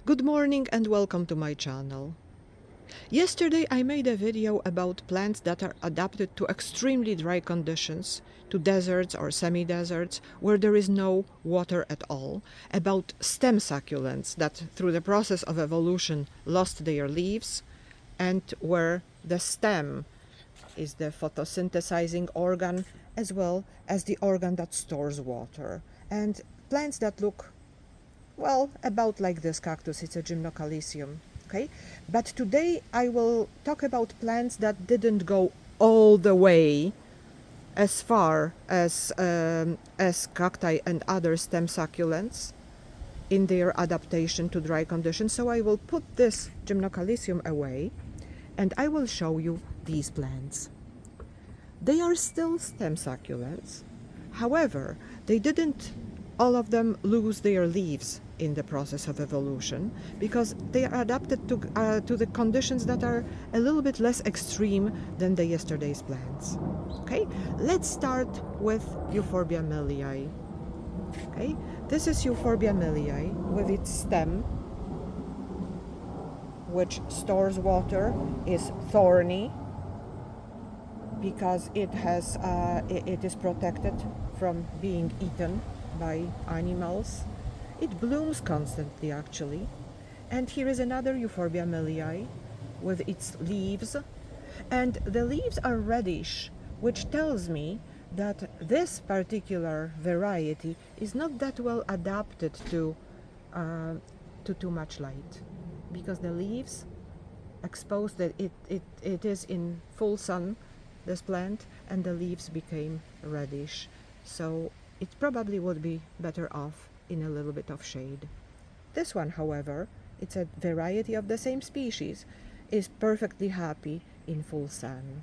Good morning and welcome to my channel. Yesterday I made a video about plants that are adapted to extremely dry conditions, to deserts or semi-deserts where there is no water at all, about stem succulents that through the process of evolution lost their leaves, and where the stem is the photosynthesizing organ as well as the organ that stores water, and plants that look well, about like this cactus. It's a gymnocalcium. Okay, but today I will talk about plants that didn't go all the way as far as cacti and other stem succulents in their adaptation to dry conditions. So I will put this gymnocalcium away and I will show you these plants. They are still stem succulents. However, they didn't all of them lose their leaves in the process of evolution because they are adapted to the conditions that are a little bit less extreme than the yesterday's plants. Okay, let's start with Euphoria millii. Okay, this is Euphoria millii with its stem, which stores water, is thorny because it is protected from being eaten by animals. It blooms constantly actually. And here is another Euphoria millii with its leaves, and the leaves are reddish, which tells me that this particular variety is not that well adapted to too much light, because the leaves exposed that it is in full sun, this plant, and the leaves became reddish, so it probably would be better off in a little bit of shade. This one, however, it's a variety of the same species, is perfectly happy in full sun.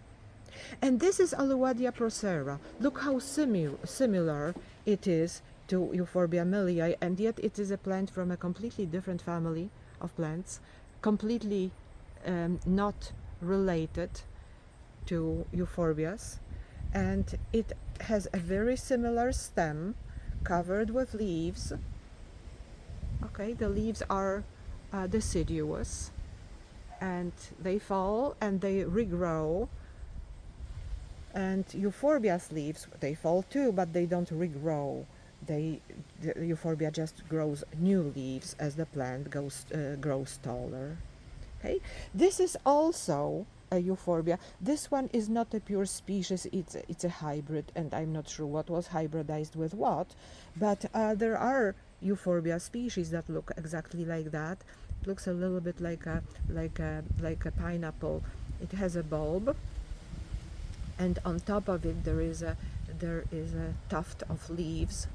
And this is Alouadia procera. Look how similar it is to Euphoria millii, and yet it is a plant from a completely different family of plants, completely not related to Euphorbias, and it has a very similar stem covered with leaves. Okay, the leaves are deciduous and they fall and they regrow, and Euphorbia's leaves, they fall too, but they don't regrow. The Euphorbia just grows new leaves as the plant grows taller. Okay, this is also a Euphorbia. This one is not a pure species, it's a hybrid, and I'm not sure what was hybridized with what, but there are Euphorbia species that look exactly like that. It looks a little bit like a pineapple. It has a bulb, and on top of it there is a tuft of leaves.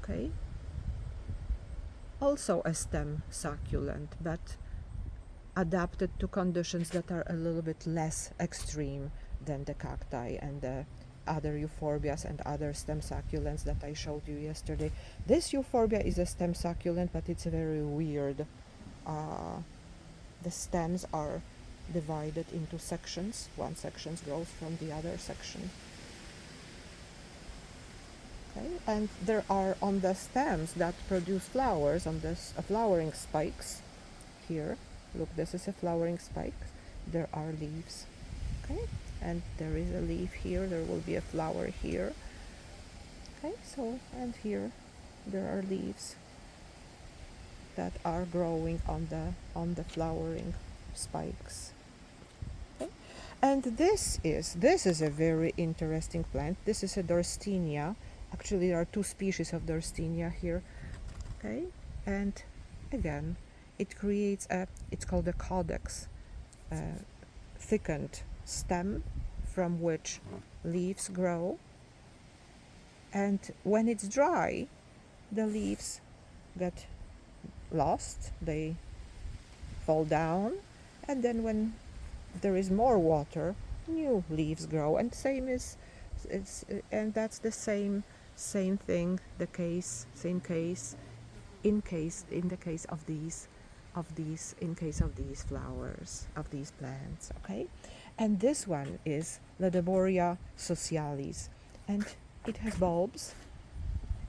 Okay, also a stem succulent, but adapted to conditions that are a little bit less extreme than the cacti and the other euphorbias and other stem succulents that I showed you yesterday. This euphorbia is a stem succulent, but it's very weird. The stems are divided into sections. One section grows from the other section. Okay, and there are on the stems that produce flowers, on this flowering spikes here. Look, this is a flowering spike. There are leaves. Okay, and there is a leaf here. There will be a flower here. Okay, so, and here there are leaves that are growing on the flowering spikes. Okay, and this is a very interesting plant. This is a Dorstenia. Actually, there are two species of Dorstenia here. Okay, and again, it creates it's called a caudex, thickened stem from which leaves grow, and when it's dry, the leaves get lost, they fall down, and then when there is more water, new leaves grow, and that's the same thing, the case, same case in the case of these flowers, of these plants. Okay, and this one is Deoria socialis, and it has bulbs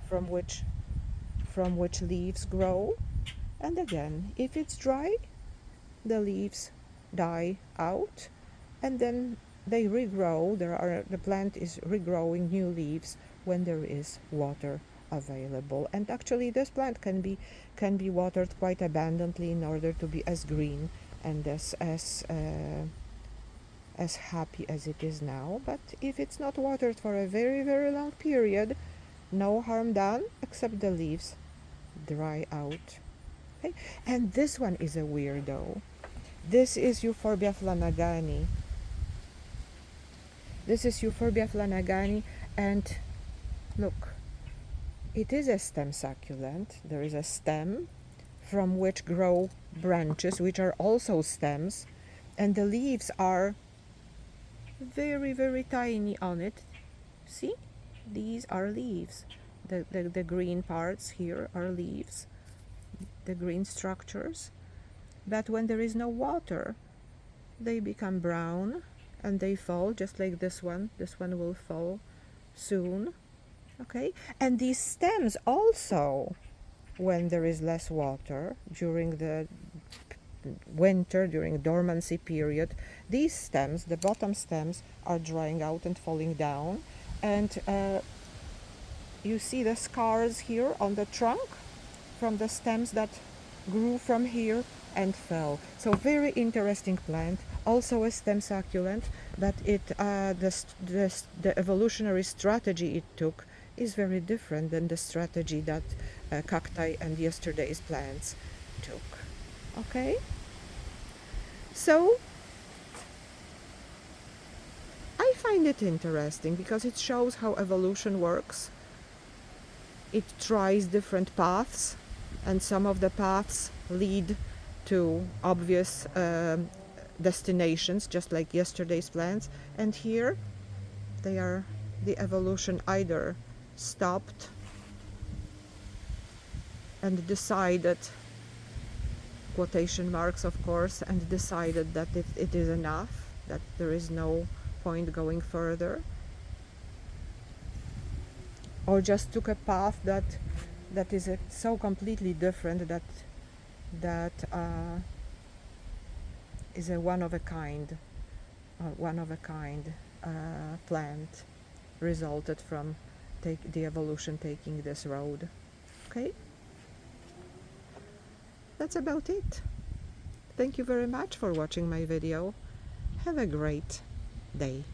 from which leaves grow, And again, if it's dry, the leaves die out, and then they regrow. The plant is regrowing new leaves when there is water available. And actually, this plant can be watered quite abundantly in order to be as green and as happy as it is now. But if it's not watered for a very, very long period, no harm done, except the leaves dry out. Okay? And this one is a weirdo. This is Euphorbia flanagani. This is Euphorbia flanagani, and look, it is a stem succulent. There is a stem from which grow branches, which are also stems, and the leaves are very, very tiny on it. See? These are leaves. The green parts here are leaves, the green structures. But when there is no water, they become brown and they fall, just like this one. This one will fall soon. Okay? And these stems also, when there is less water, during the winter, during dormancy period, these stems, the bottom stems, are drying out and falling down. And you see the scars here on the trunk from the stems that grew from here and fell. So very interesting plant, also a stem succulent, but the evolutionary strategy it took is very different than the strategy that cacti and yesterday's plants took. Okay? So I find it interesting because it shows how evolution works. It tries different paths, and some of the paths lead to obvious destinations, just like yesterday's plants. And here, the evolution either stopped and decided, quotation marks of course, and decided that it is enough, that there is no point going further, or just took a path that is so completely different that is a one of a kind plant resulted from the evolution taking this road. Okay, that's about it. Thank you very much for watching my video. Have a great day.